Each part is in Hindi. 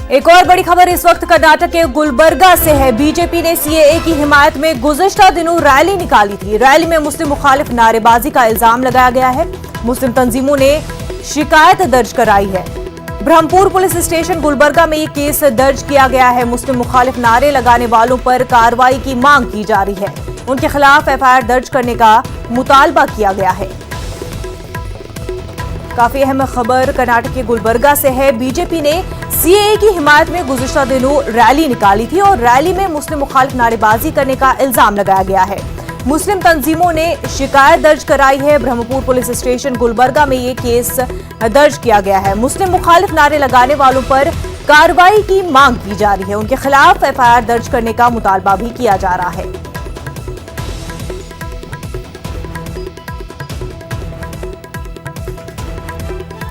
एक और बड़ी खबर इस वक्त कर्नाटक के गुलबर्गा से है। बीजेपी ने सीएए की हिमायत में गुज़िश्ता दिनों रैली निकाली थी। रैली में मुस्लिम मुखालिफ नारेबाजी का इल्जाम लगाया गया है। मुस्लिम तंजीमों ने शिकायत दर्ज कराई है। ब्रह्मपुर पुलिस स्टेशन गुलबर्गा में ये केस दर्ज किया गया है। मुस्लिम मुखालिफ नारे लगाने वालों पर कार्रवाई की मांग की जा रही है। उनके खिलाफ एफआईआर दर्ज करने का मुतालबा किया गया है। काफी अहम खबर कर्नाटक के गुलबर्गा से है। बीजेपी ने सीएए की हिमायत में गुज़िश्ता दिनों रैली निकाली थी और रैली में मुस्लिम मुखालिफ नारेबाजी करने का इल्जाम लगाया गया है। मुस्लिम तंजीमों ने शिकायत दर्ज कराई है। ब्रह्मपुर पुलिस स्टेशन गुलबर्गा में ये केस दर्ज किया गया है। मुस्लिम मुखालिफ नारे लगाने वालों पर कार्रवाई की मांग की जा रही है। उनके खिलाफ एफआईआर दर्ज करने का मुतालबा भी किया जा रहा है।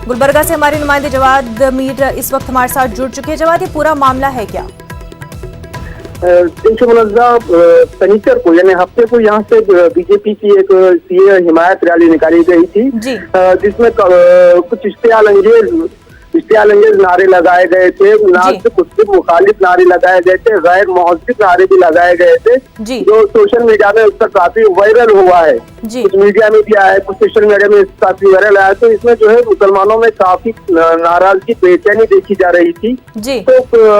गुलबर्गा से हमारे नुमाइंदे जवाद मीर इस वक्त हमारे साथ जुड़ चुके हैं। जवाद, ये पूरा मामला है क्या? शनिचर को यानी हफ्ते को यहाँ से बीजेपी की एक सीए हिमायत रैली निकाली गई थी, जिसमें कुछ इश्तियाल अंगेज नारे लगाए गए थे। ना सिर्फ मुस्लिम मुखालिफ नारे लगाए गए थे, गैर महजिब नारे भी लगाए गए थे, जो सोशल मीडिया में उसका काफी वायरल हुआ है। कुछ मीडिया में भी आया है, कुछ सोशल मीडिया में काफी वायरल आया। तो इसमें जो है मुसलमानों में काफी नाराजगी, बेचैनी देखी जा रही थी। तो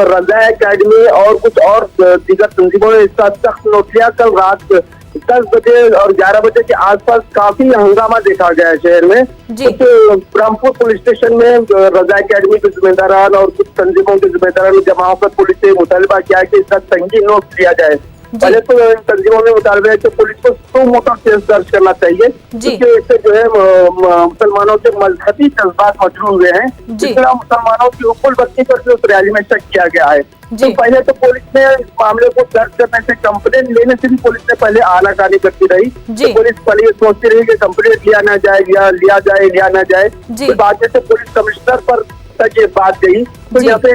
रज़ा एकेडमी और कुछ और दीगर तंजीमों ने इसका सख्त नोट लिया। कल रात 10 बजे और 11 बजे के आसपास काफी हंगामा देखा गया है शहर में। कुछ ब्रह्मपुर पुलिस स्टेशन में रज़ा एकेडमी के जिम्मेदारान और कुछ तंजीमों के जिम्मेदारान ने जमा होकर पुलिस से मुतालबा किया कि इसका संगीन नोट लिया जाए। पहले तो तंजीमों ने मुतालबा है कि पुलिस को 100 मोटा केस दर्ज करना चाहिए, क्योंकि इससे जो है मुसलमानों के मजहबी जज्बात मजरूह हुए हैं। जिस तरह मुसलमानों की हुक्कुल बत्ती पर उस रैली में शक किया गया है। तो पहले तो पुलिस ने इस मामले को दर्ज करने से, कंप्लेंट लेने से भी पुलिस ने पहले आनाकानी करती रही। तो पुलिस पहले सोचती रही कि कंप्लेंट लिया ना जाए या लिया जाए। तो बाद में पुलिस कमिश्नर पर तक ये बात गई। तो यहाँ पे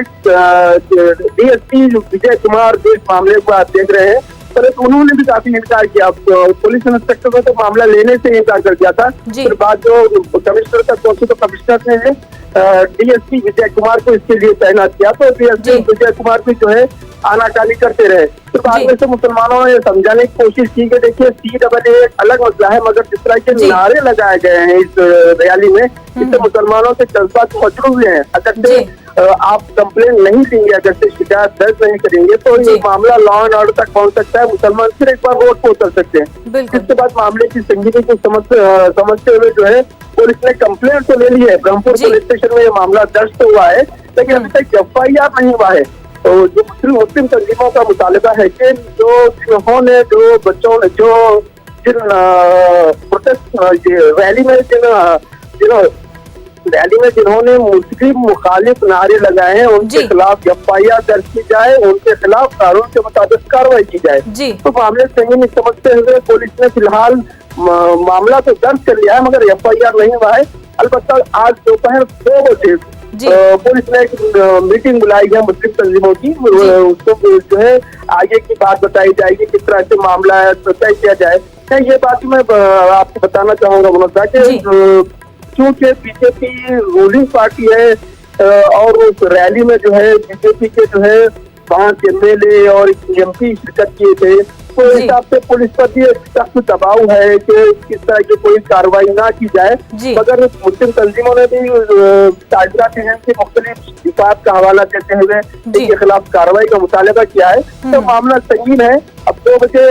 डीएसपी विजय कुमार जो इस मामले को आप देख रहे हैं, परंतु उन्होंने भी काफी इनकार किया। पुलिस इंस्पेक्टर को तो मामला लेने से इनकार कर दिया था। फिर बाद जो कमिश्नर तक पहुंचे तो कमिश्नर ने डीएसपी विजय कुमार को इसके लिए तैनात किया। तो डीएसपी विजय कुमार भी जो है आनाकानी करते रहे। तो बाद में से मुसलमानों ने समझाने की कोशिश की कि देखिए सीएए एक अलग मसला है, मगर जिस तरह के नारे लगाए गए हैं इस रैली में, इससे मुसलमानों के जज्बात मजरूह हुए हैं। अगर से आप कंप्लेन नहीं देंगे, अगर से शिकायत दर्ज नहीं करेंगे, तो ये मामला लॉ एंड ऑर्डर तक पहुंच सकता है। मुसलमान फिर एक बार रोड पर उतर सकते हैं। इसके बाद मामले की संगीनी को समझते हुए जो है पुलिस ने कंप्लेंट तो ले ली है। ब्रह्मपुर पुलिस स्टेशन में ये मामला दर्ज तो हुआ है, लेकिन अभी तक एफआईआर नहीं हुआ है। तो जो मुस्लिम तंजीमों का मुतालबा है कि जिन्होंने जिन प्रोटेस्ट रैली में जिन्होंने मुस्लिम मुखालिफ नारे लगाए हैं, उनके खिलाफ एफआईआर दर्ज की जाए, उनके खिलाफ कानून के मुताबिक कार्रवाई की जाए। तो मामले संगीन समझते हुए पुलिस ने फिलहाल मामला तो दर्ज कर लिया है, मगर एफआईआर नहीं हुआ है। अलबत्ता आज दोपहर 2 बजे पुलिस ने एक मीटिंग बुलाई है मुस्लिम तंजीमों की। उसको जो है आगे की बात बताई जाएगी, किस तरह से मामला है तय किया जाए। ये बात मैं आपको बताना चाहूंगा मनोज कि क्योंकि बीजेपी रूलिंग पार्टी है और उस रैली में जो है बीजेपी के जो है 5 एमएलए और एमपी शिरकत किए थे। तो इस हिसाब से पुलिस पर भी एक सख्त दबाव है कि किस तरह की कोई कार्रवाई ना की जाए। मगर मुस्लिम तंजीमों ने भी ताजरा शहर के मुख्तलिफ शिकायत का हवाला देते हुए इनके खिलाफ कार्रवाई का मुतालबा किया है। तो मामला संगीन है। अब 2 बजे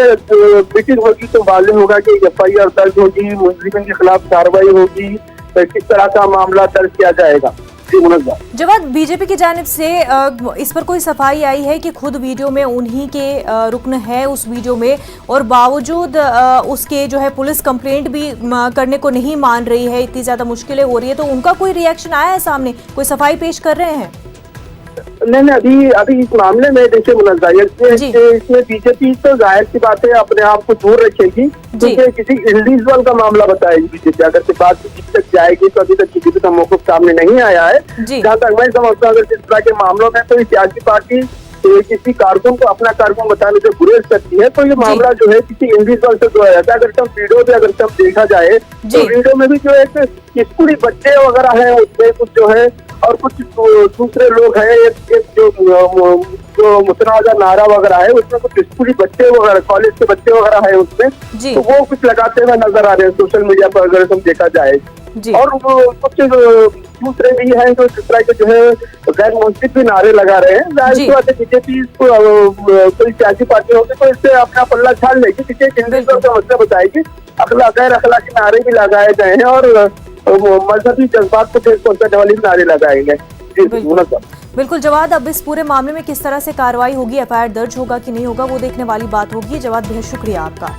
मीटिंग होगी तो वाज़ेह होगा कि एफआईआर दर्ज होगी, मुजरिमों के खिलाफ कार्रवाई होगी, किस तरह का मामला दर्ज किया जाएगा। जवाब, बीजेपी की जानिब से इस पर कोई सफाई आई है कि खुद वीडियो में उन्हीं के रुकन है उस वीडियो में, और बावजूद उसके जो है पुलिस कंप्लेंट भी करने को नहीं मान रही है, इतनी ज्यादा मुश्किलें हो रही है, तो उनका कोई रिएक्शन आया है सामने, कोई सफाई पेश कर रहे हैं? नहीं, अभी इस मामले में देखिए इसमें बीजेपी तो जाहिर सी बात है अपने आप को दूर रखेगी, क्योंकि किसी इंडिविजुअल का मामला बताएगी बीजेपी। अगर से बात तक जाएगी तो अभी तक किसी का मौक़िफ़ सामने नहीं आया है। जहाँ तक मैं समझता हूँ, अगर इस तरह के मामलों में कोई सियासी पार्टी किसी कारकुन को अपना कारकुन बताने से गुरेज करती है, तो ये मामला जो है किसी इंडिविजुअल से जोड़ा जाता है। अगर सब वीडियो में देखा जाए तो वीडियो में भी जो एक स्कूली बच्चे वगैरह हैं, उसमें कुछ जो है और कुछ दूसरे लोग हैं, एक जो मुतनाज़ा नारा वगैरह है उसमें कुछ स्कूली बच्चे वगैरह, कॉलेज के बच्चे वगैरह है उसमें, तो वो कुछ लगाते हुए नजर आ रहे हैं सोशल मीडिया पर अगर तुम देखा जाए। और कुछ दूसरे भी हैं जो जिस तरह के जो है गैर मुंसिफ भी नारे लगा रहे हैं। जाहिर सी बात है बीजेपी कोई सियासी पार्टी होगी तो इससे अपना पल्ला छाड़ लेगी, किसी हिंदुत्व का मसला बताएगी। गैर अखलाकी नारे भी लगाए गए हैं और मजहबी जज्बात को ठेस पहुंचाने वाले भी नारे लगाए गए। बिल्कुल जवाद, अब इस पूरे मामले में किस तरह से कार्रवाई होगी, एफआईआर दर्ज होगा कि नहीं होगा, वो देखने वाली बात होगी। जवाद, बेहद शुक्रिया आपका।